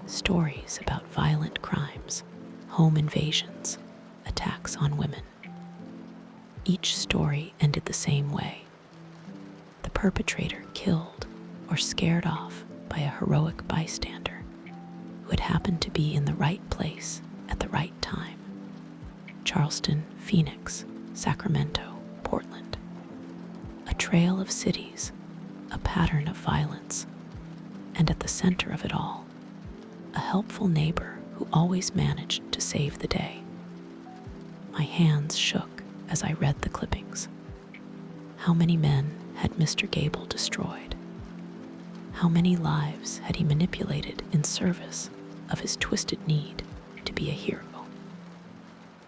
stories about violent crimes, home invasions, attacks on women. Each story ended the same way. The perpetrator killed or scared off by a heroic bystander who had happened to be in the right place at the right time. Charleston, Phoenix, Sacramento, Portland. A trail of cities, a pattern of violence, and at the center of it all, a helpful neighbor who always managed to save the day. My hands shook as I read the clippings. How many men had Mr. Gable destroyed? How many lives had he manipulated in service of his twisted need to be a hero?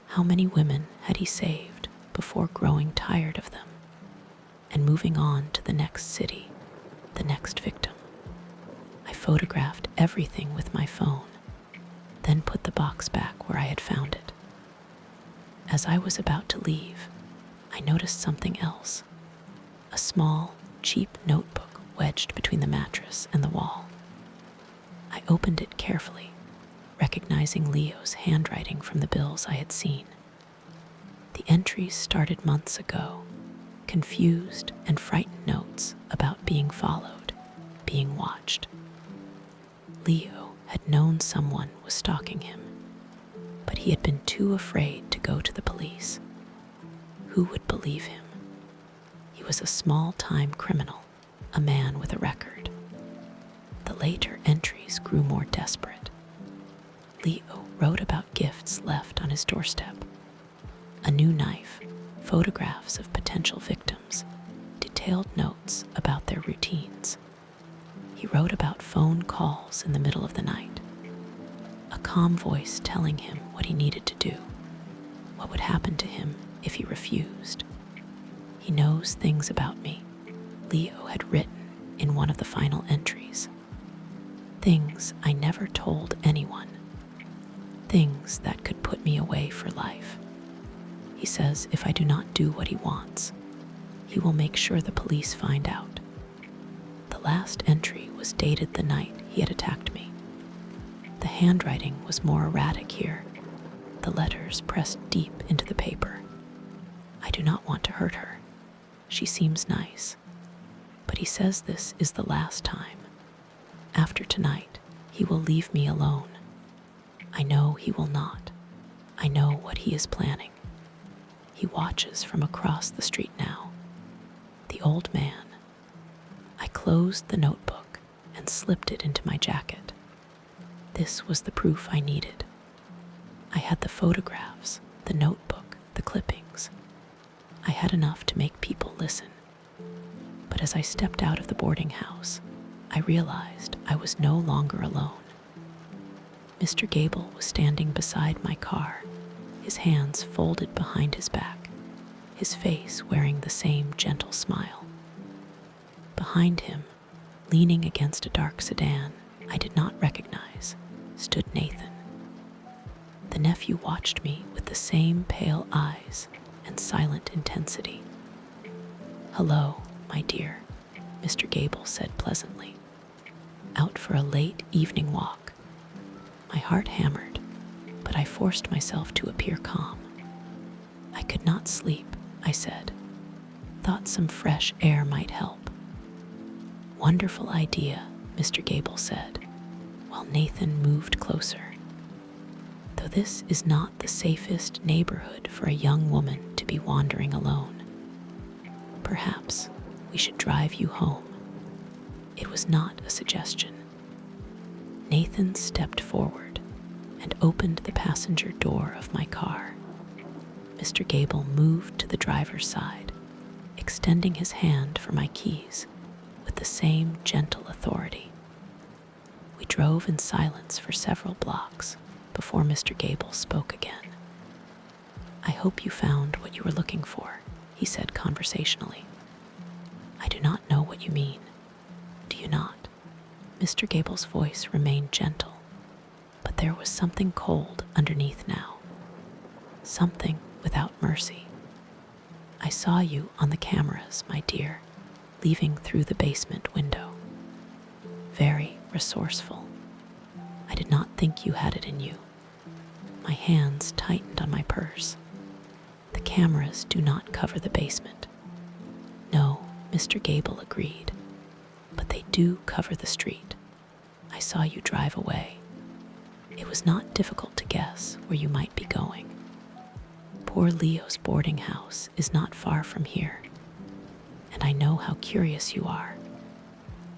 How many women had he saved before growing tired of them and moving on to the next city, the next victim? I photographed everything with my phone, then put the box back where I had found it. As I was about to leave, I noticed something else. A small, cheap notebook wedged between the mattress and the wall. I opened it carefully, recognizing Leo's handwriting from the bills I had seen. The entries started months ago, confused and frightened notes about being followed, being watched. Leo had known someone was stalking him, but he had been too afraid to go to the police. Who would believe him? He was a small-time criminal, a man with a record. The later entries grew more desperate. Leo wrote about gifts left on his doorstep. A new knife, photographs of potential victims, detailed notes about their routines. He wrote about phone calls in the middle of the night. A calm voice telling him what he needed to do, what would happen to him if he refused. He knows things about me, Leo had written in one of the final entries. Things I never told anyone. Things that could put me away for life. He says if I do not do what he wants, he will make sure the police find out. The last entry was dated the night he had attacked me. The handwriting was more erratic here, the letters pressed deep into the paper. I do not want to hurt her. She seems nice. But he says this is the last time. After tonight, he will leave me alone. I know he will not. I know what he is planning. He watches from across the street now. The old man. I closed the notebook and slipped it into my jacket. This was the proof I needed. I had the photographs, the notebook, the clippings. I had enough to make people listen. But as I stepped out of the boarding house, I realized I was no longer alone. Mr. Gable was standing beside my car, his hands folded behind his back, his face wearing the same gentle smile. Behind him, leaning against a dark sedan I did not recognize, stood Nathan. The nephew watched me with the same pale eyes and silent intensity. "Hello, my dear," Mr. Gable said pleasantly. "Out for a late evening walk." My heart hammered, but I forced myself to appear calm. "I could not sleep," I said. "Thought some fresh air might help." "Wonderful idea," Mr. Gable said, while Nathan moved closer. "Though this is not the safest neighborhood for a young woman to be wandering alone. Perhaps we should drive you home." It was not a suggestion. Nathan stepped forward and opened the passenger door of my car. Mr. Gable moved to the driver's side, extending his hand for my keys with the same gentle authority. We drove in silence for several blocks before Mr. Gable spoke again. "I hope you found what you were looking for," he said conversationally. "I do not know what you mean. Do you not?" Mr. Gable's voice remained gentle, but there was something cold underneath now. Something without mercy. "I saw you on the cameras, my dear, leaving through the basement window. Very resourceful. I did not think you had it in you." My hands tightened on my purse. The The cameras do not cover the basement. No, Mr. Gable agreed. But they do cover the street. I saw you drive away. It was not difficult to guess where you might be going. Poor Leo's boarding house is not far from here. And I know how curious you are,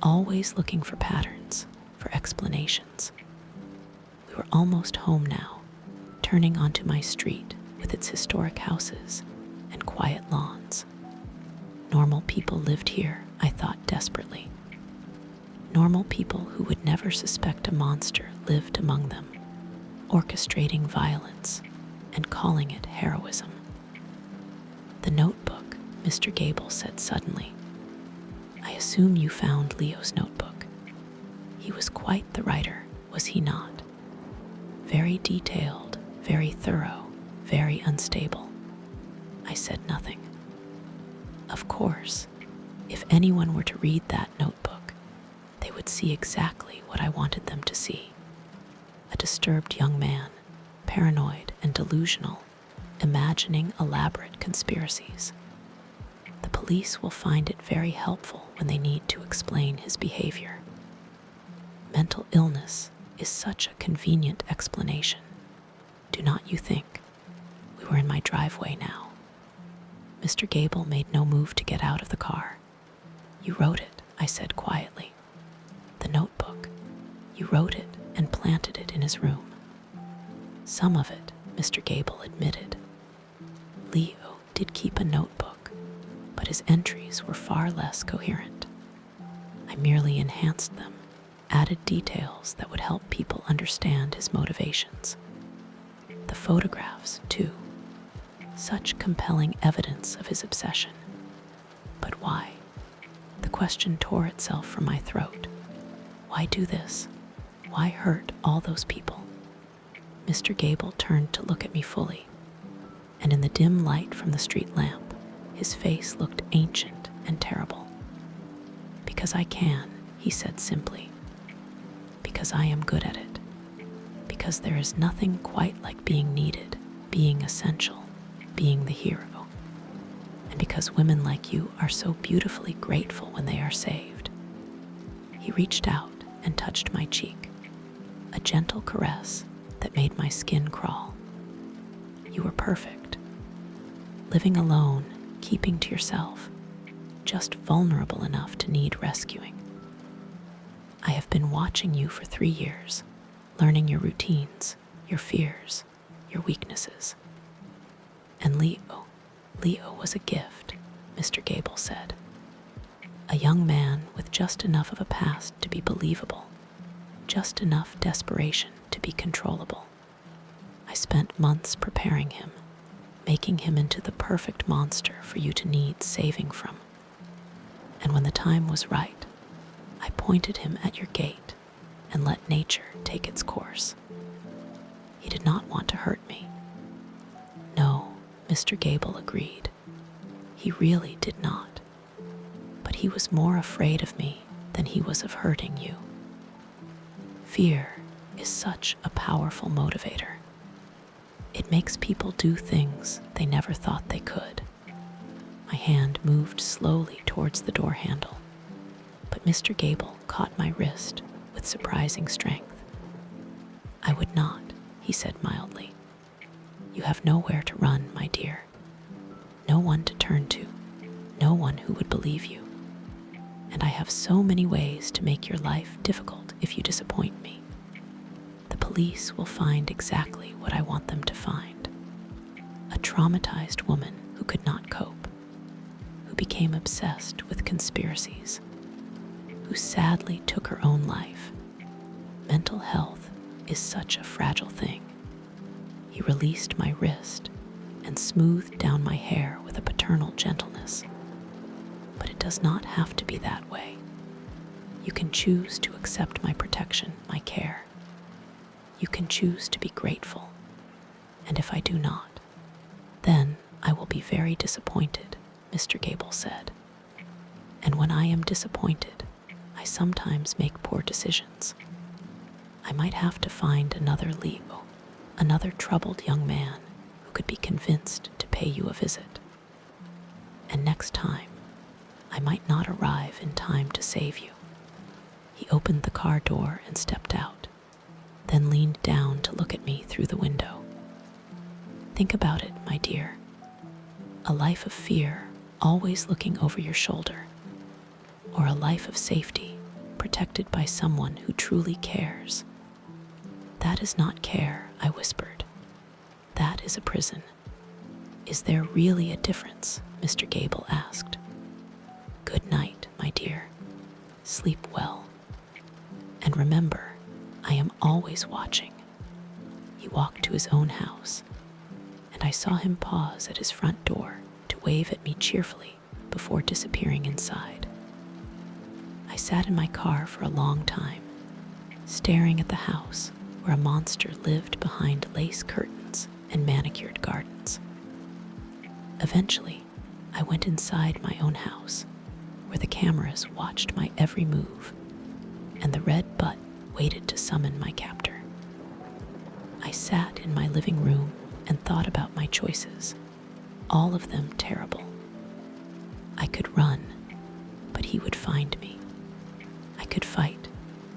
always looking for patterns, for explanations. We were almost home now, turning onto my street with its historic houses and quiet lawns. Normal people lived here, I thought desperately. Normal people who would never suspect a monster lived among them, orchestrating violence and calling it heroism. The notebook, Mr. Gable said suddenly. I assume you found Leo's notebook. He was quite the writer, was he not? Very detailed, very thorough, very unstable. I said nothing. Of course, if anyone were to read that notebook, they would see exactly what I wanted them to see. A disturbed young man, paranoid and delusional, imagining elaborate conspiracies. The police will find it very helpful when they need to explain his behavior. Mental illness is such a convenient explanation. Do not you think? We were in my driveway now. Mr. Gable made no move to get out of the car. You wrote it, I said quietly. The notebook. You wrote it and planted it in his room. Some of it, Mr. Gable admitted. Leo did keep a notebook, but his entries were far less coherent. I merely enhanced them, added details that would help people understand his motivations. The photographs, too. Such compelling evidence of his obsession. But why? The question tore itself from my throat. Why do this? Why hurt all those people? Mr. Gable turned to look at me fully, and in the dim light from the street lamp, his face looked ancient and terrible. Because I can, he said simply. Because I am good at it. Because there is nothing quite like being needed, being essential, being the hero. And because women like you are so beautifully grateful when they are saved. He reached out and touched my cheek, a gentle caress that made my skin crawl. You were perfect. Living alone, keeping to yourself, just vulnerable enough to need rescuing. I have been watching you for 3 years, learning your routines, your fears, your weaknesses. And Leo was a gift, Mr. Gable said. A young man with just enough of a past to be believable, just enough desperation to be controllable. I spent months preparing him, making him into the perfect monster for you to need saving from. And when the time was right, I pointed him at your gate and let nature take its course. He did not want to hurt me. No, Mr. Gable agreed. He really did not. But he was more afraid of me than he was of hurting you. Fear is such a powerful motivator. It makes people do things they never thought they could. My hand moved slowly towards the door handle, but Mr. Gable caught my wrist with surprising strength. I would not, he said mildly. You have nowhere to run, my dear. No one to turn to, no one who would believe you. And I have so many ways to make your life difficult if you disappoint me. The police will find exactly what I want them to find. A traumatized woman who could not cope, who became obsessed with conspiracies, who sadly took her own life. Mental health is such a fragile thing. He released my wrist and smoothed down my hair with a paternal gentleness. But it does not have to be that way. You can choose to accept my protection, my care. You can choose to be grateful. And if I do not, then I will be very disappointed, Mr. Gable said. And when I am disappointed, I sometimes make poor decisions. I might have to find another Leo, another troubled young man who could be convinced to pay pay you a visit. And next time, I might not arrive in time to save you." He opened the car door and stepped out, then leaned down to look at me through the window. "Think about it, my dear. A life of fear, always looking over your shoulder, or a life of safety, protected by someone who truly cares. That is not care," I whispered. "That is a prison." "Is there really a difference?" Mr. Gable asked. "Good night, my dear. Sleep well. And remember, I am always watching." He walked to his own house, and I saw him pause at his front door to wave at me cheerfully before disappearing inside. I sat in my car for a long time, staring at the house where a monster lived behind lace curtains and manicured gardens. Eventually, I went inside my own house, where the cameras watched my every move, and the red butt waited to summon my captor. I sat in my living room and thought about my choices, all of them terrible. I could run, but he would find me. I could fight,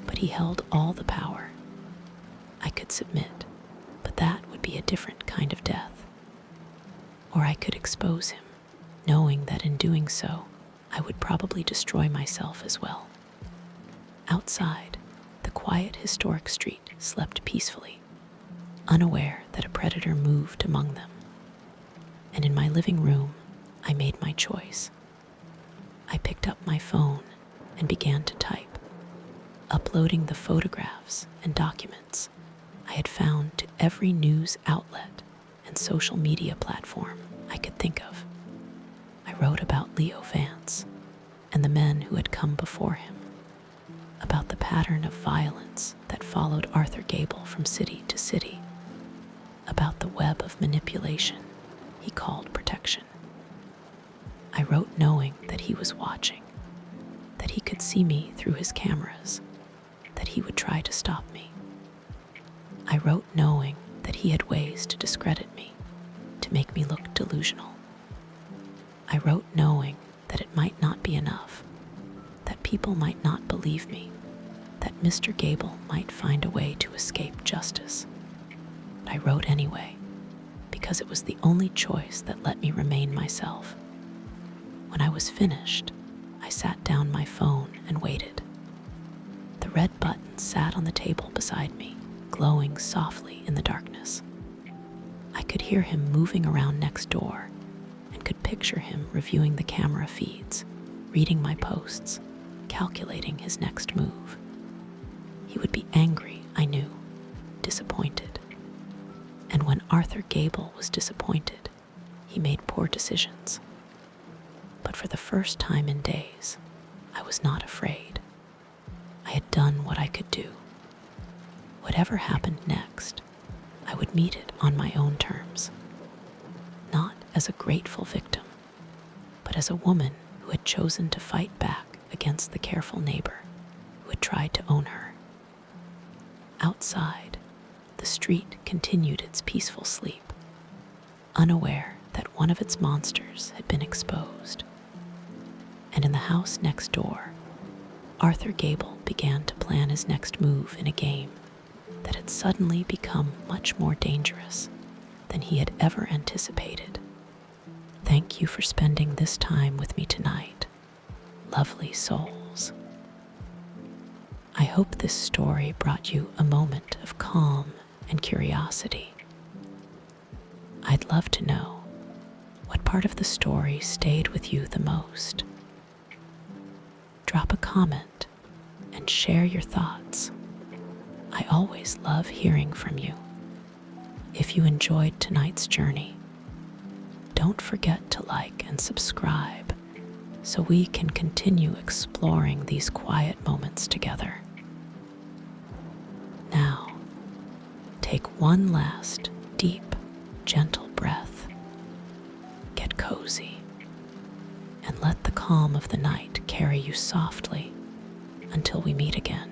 but he held all the power. I could submit, but that would be a different kind of death. Or I could expose him, knowing that in doing so, I would probably destroy myself as well. Outside, the quiet historic street slept peacefully, unaware that a predator moved among them. And in my living room, I made my choice. I picked up my phone and began to type, uploading the photographs and documents I had found to every news outlet and social media platform I could think of. I wrote about Leo Vance and the men who had come before him, about the pattern of violence that followed Arthur Gable from city to city, about the web of manipulation he called protection. I wrote knowing that he was watching, that he could see me through his cameras, that he would try to stop me. I wrote knowing that he had ways to discredit me, to make me look delusional. I wrote knowing that it might not be enough, that people might not believe me, that Mr. Gable might find a way to escape justice. But I wrote anyway, because it was the only choice that let me remain myself. When I was finished, I sat down my phone and waited. The red button sat on the table beside me, glowing softly in the darkness. I could hear him moving around next door and could picture him reviewing the camera feeds, reading my posts, calculating his next move. He would be angry, I knew, disappointed. And when Arthur Gable was disappointed, he made poor decisions. But for the first time in days, I was not afraid. I had done what I could do. Whatever happened next, I would meet it on my own terms. Not as a grateful victim, but as a woman who had chosen to fight back against the careful neighbor who had tried to own her. Outside, the street continued its peaceful sleep, unaware that one of its monsters had been exposed. And in the house next door, Arthur Gable began to plan his next move in a game that had suddenly become much more dangerous than he had ever anticipated. Thank you for spending this time with me tonight, lovely souls. I hope this story brought you a moment of calm and curiosity. I'd love to know what part of the story stayed with you the most. Drop a comment and share your thoughts. I always love hearing from you. If you enjoyed tonight's journey, don't forget to like and subscribe so we can continue exploring these quiet moments together. Now, take one last deep, gentle breath. Get cozy and let the calm of the night carry you softly until we meet again.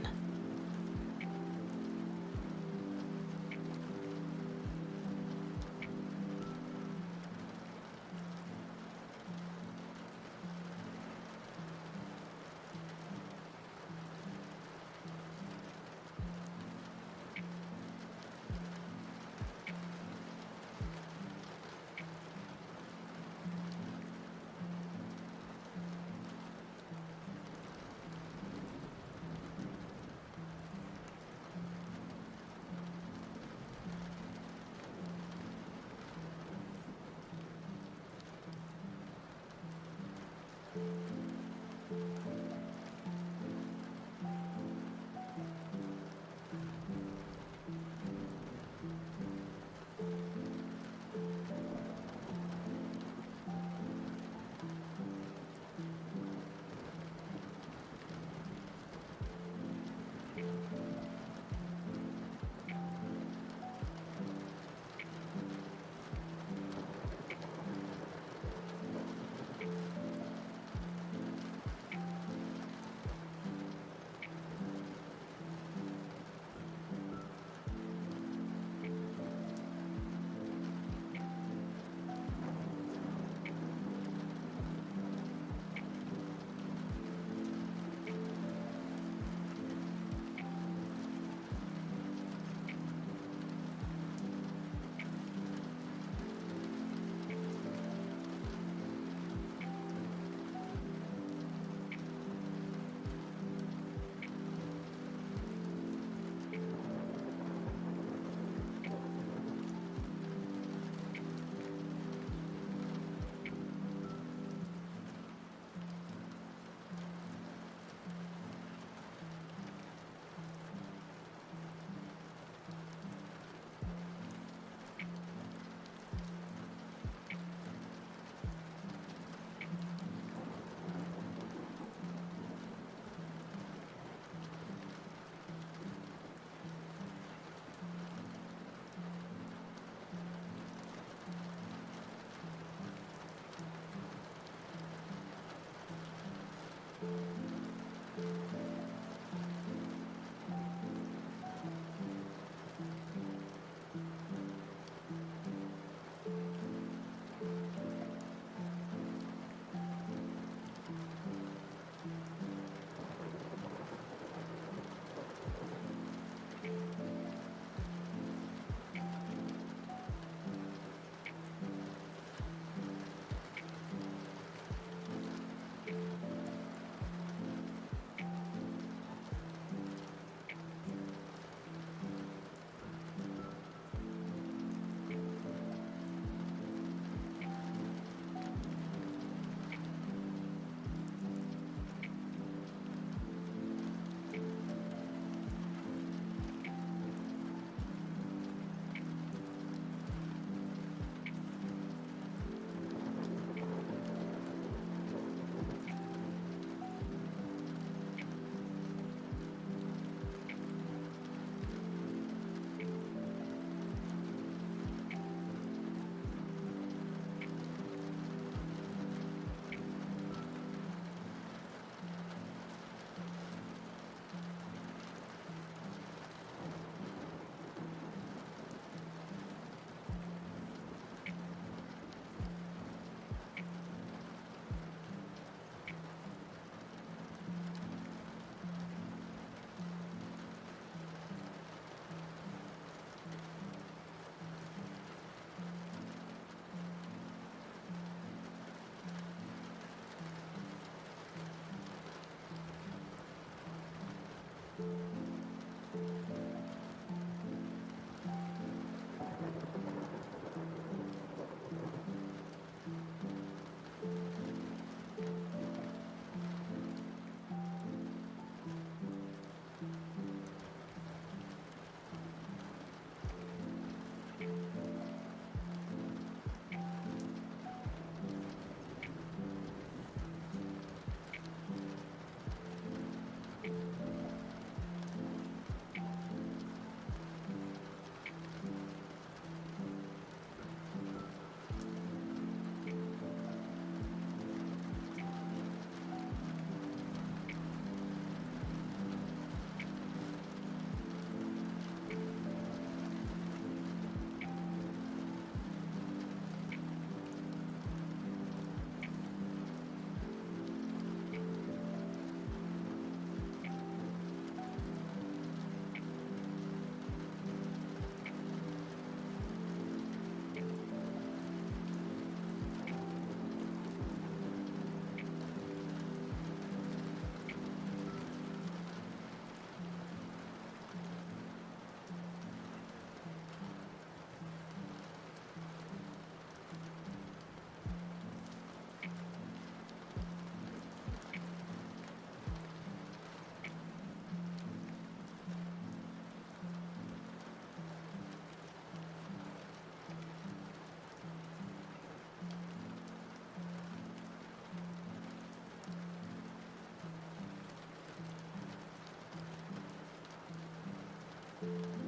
you.